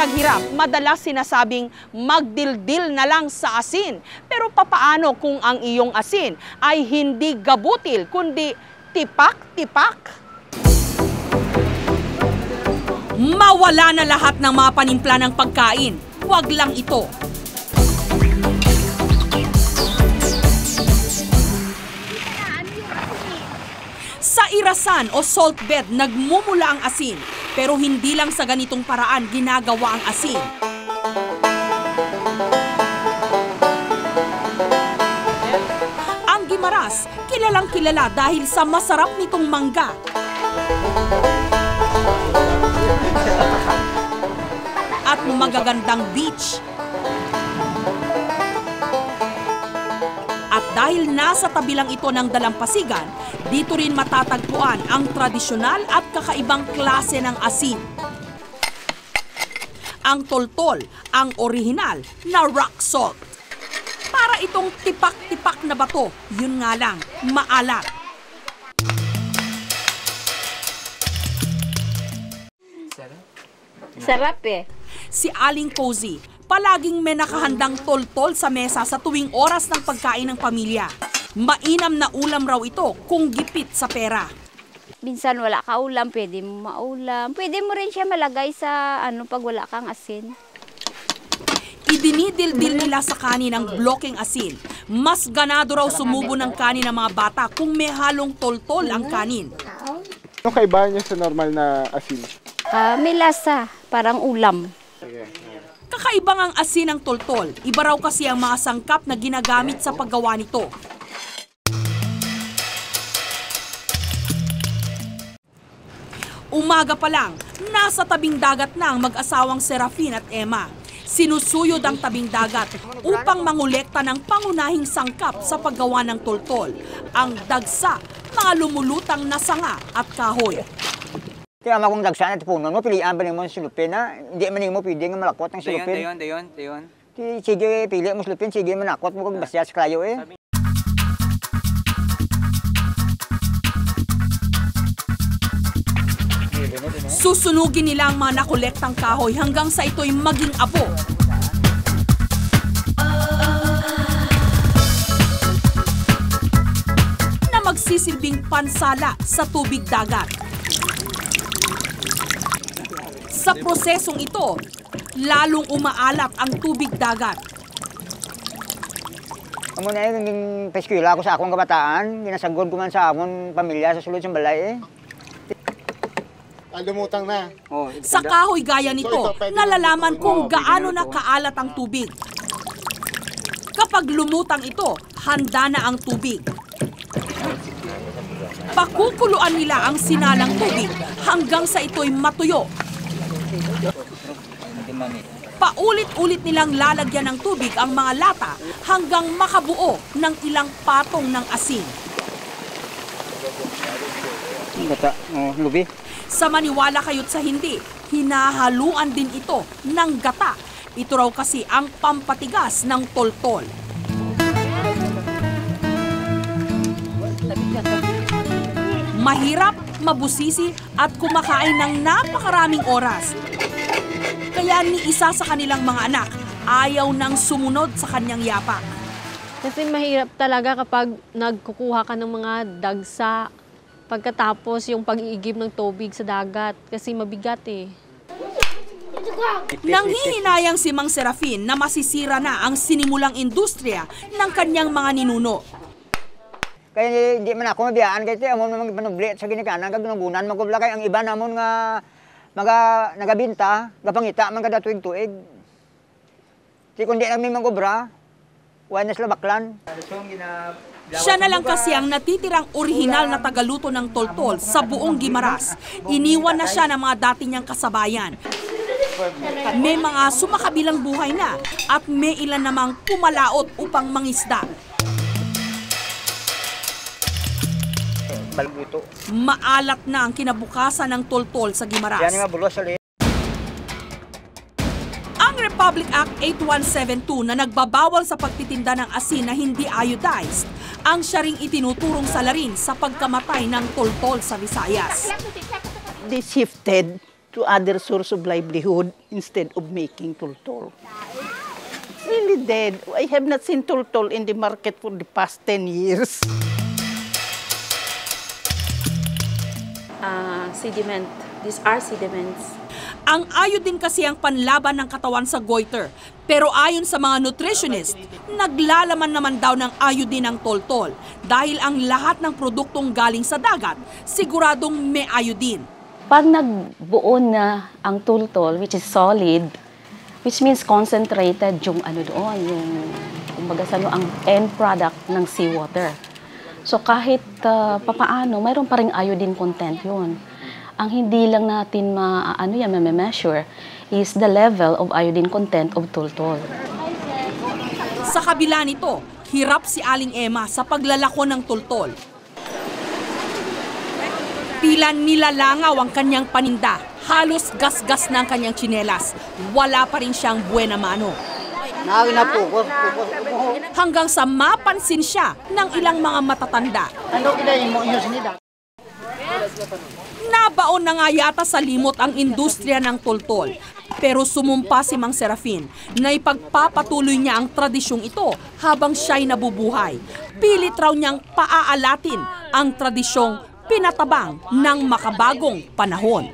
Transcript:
taghirap, madalas sinasabing magdildil na lang sa asin. Pero papaano kung ang iyong asin ay hindi gabutil, kundi tipak-tipak? Mawala na lahat ng mga panimpla ng pagkain. Huwag lang ito. Sa irasan o salt bed, nagmumula ang asin. Pero hindi lang sa ganitong paraan ginagawa ang asin. Ang Guimaras, kilalang kilala dahil sa masarap nitong mangga. At magagandang beach. At dahil nasa tabi lang ito ng dalampasigan, dito rin matatagpuan ang tradisyonal at kakaibang klase ng asin. Ang toltol, ang orihinal na rock salt. Para itong tipak-tipak na bato, yun nga lang, maalat. Sarap eh. Si Aling Cozy, palaging may nakahandang toltol sa mesa sa tuwing oras ng pagkain ng pamilya. Mainam na ulam raw ito kung gipit sa pera. Minsan wala ka ulam, pwede mo maulam. Pwede mo rin siya malagay sa pag wala kang asin. Idinidildil nila sa kanin ang blokeng asin. Mas ganado raw sumubo ng kanin ng mga bata kung may halong toltol ang kanin. Ano kaibahan niya sa normal na asin? May lasa, parang ulam. Kakaibang ang asin ng toltol. Iba raw kasi ang mga sangkap na ginagamit sa paggawa nito. Umaga pa lang, nasa tabing dagat na ang mag-asawang Serafin at Emma. Sinusuyod ang tabing dagat upang mangolekta ng pangunahing sangkap sa paggawa ng toltol, ang dagsa, mga lumulutang na sanga at kahoy. Kaya kung dagsa na puno mo, pilihan ba naman silupin na? Hindi man mo pwede nga malakot ng silupin. Dayon. Sige, pili mo silupin, sige manakot mo kung basya sa klayo eh. Susunugin nila ang mga nakolektang kahoy hanggang sa ito'y maging abo. Na magsisilbing pansala sa tubig dagat. Sa prosesong ito, lalong umaalat ang tubig dagat. Amo na yung peskwila ko sa akong kabataan, ginasagod ko man sa akong pamilya sa sulod sa balay eh. Lumutang na. Sa kahoy gaya nito, nalalaman kung gaano na kaalat ang tubig. Kapag lumutang ito, handa na ang tubig. Pakukuluan nila ang sinalang tubig hanggang sa ito'y matuyo. Paulit-ulit nilang lalagyan ng tubig ang mga lata hanggang makabuo ng ilang patong ng asin. Lubi. Sa maniwala kayo't sa hindi, hinahaluan din ito ng gata. Ito raw kasi ang pampatigas ng toltol. Mahirap, mabusisi at kumakain ng napakaraming oras. Kaya ni isa sa kanilang mga anak, ayaw nang sumunod sa kanyang yapak. Kasi mahirap talaga kapag nagkukuha ka ng mga dagsa. Pagkatapos yung pag-iigib ng tubig sa dagat kasi mabigat eh. Nanghihinayang si Mang Serafin na masisira na ang sinimulang industriya ng kanyang mga ninuno. Kaya hindi man ako mabiyaan kasi amon mga panubli sa ginikanan kag nagunan magubla kay ang iba namon nga nagabinta, gapangita man kada tuig-tuig. Di kundi nang may magobra, wala na sila baklan. Siya na lang kasi ang natitirang orihinal na tagaluto ng toltol sa buong Guimaras. Iniwan na siya ng mga dati niyang kasabayan. May mga sumakabilang buhay na at may ilan namang pumalaot upang mangisda. Maalat na ang kinabukasan ng toltol sa Guimaras. Ang Republic Act 8172 na nagbabawal sa pagtitinda ng asin na hindi iodized, ang siya ring itinuturong salarin sa pagkamatay ng toltol sa Visayas. They shifted to other source of livelihood instead of making tultol. It's really dead. I have not seen tultol in the market for the past 10 years. Sediment. These are sediments. Ang iodine kasi ang panlaban ng katawan sa goiter. Pero ayon sa mga nutritionist, naglalaman naman daw ng iodine ang toltol dahil ang lahat ng produktong galing sa dagat siguradong may iodine. Pag nagbuo na ang tultol, which is solid, which means concentrated yung doon, yung kumbaga ang end product ng seawater. So kahit papaano, mayroon pa ring iodine content yun. Ang hindi lang natin ma-measure is the level of iodine content of tultol. Sa kabila nito, hirap si Aling Emma sa paglalako ng tultol. Tila nilalangaw ang kanyang paninda. Halos gas-gas na ang kanyang tsinelas. Wala pa rin siyang buena mano. Hanggang sa mapansin siya ng ilang mga matatanda. Nabaon na nga yata sa limot ang industriya ng tultol. Pero sumumpa si Mang Serafin na ipagpapatuloy niya ang tradisyong ito habang siya'y nabubuhay. Pilit raw niyang paaalatin ang tradisyong pinatabang ng makabagong panahon.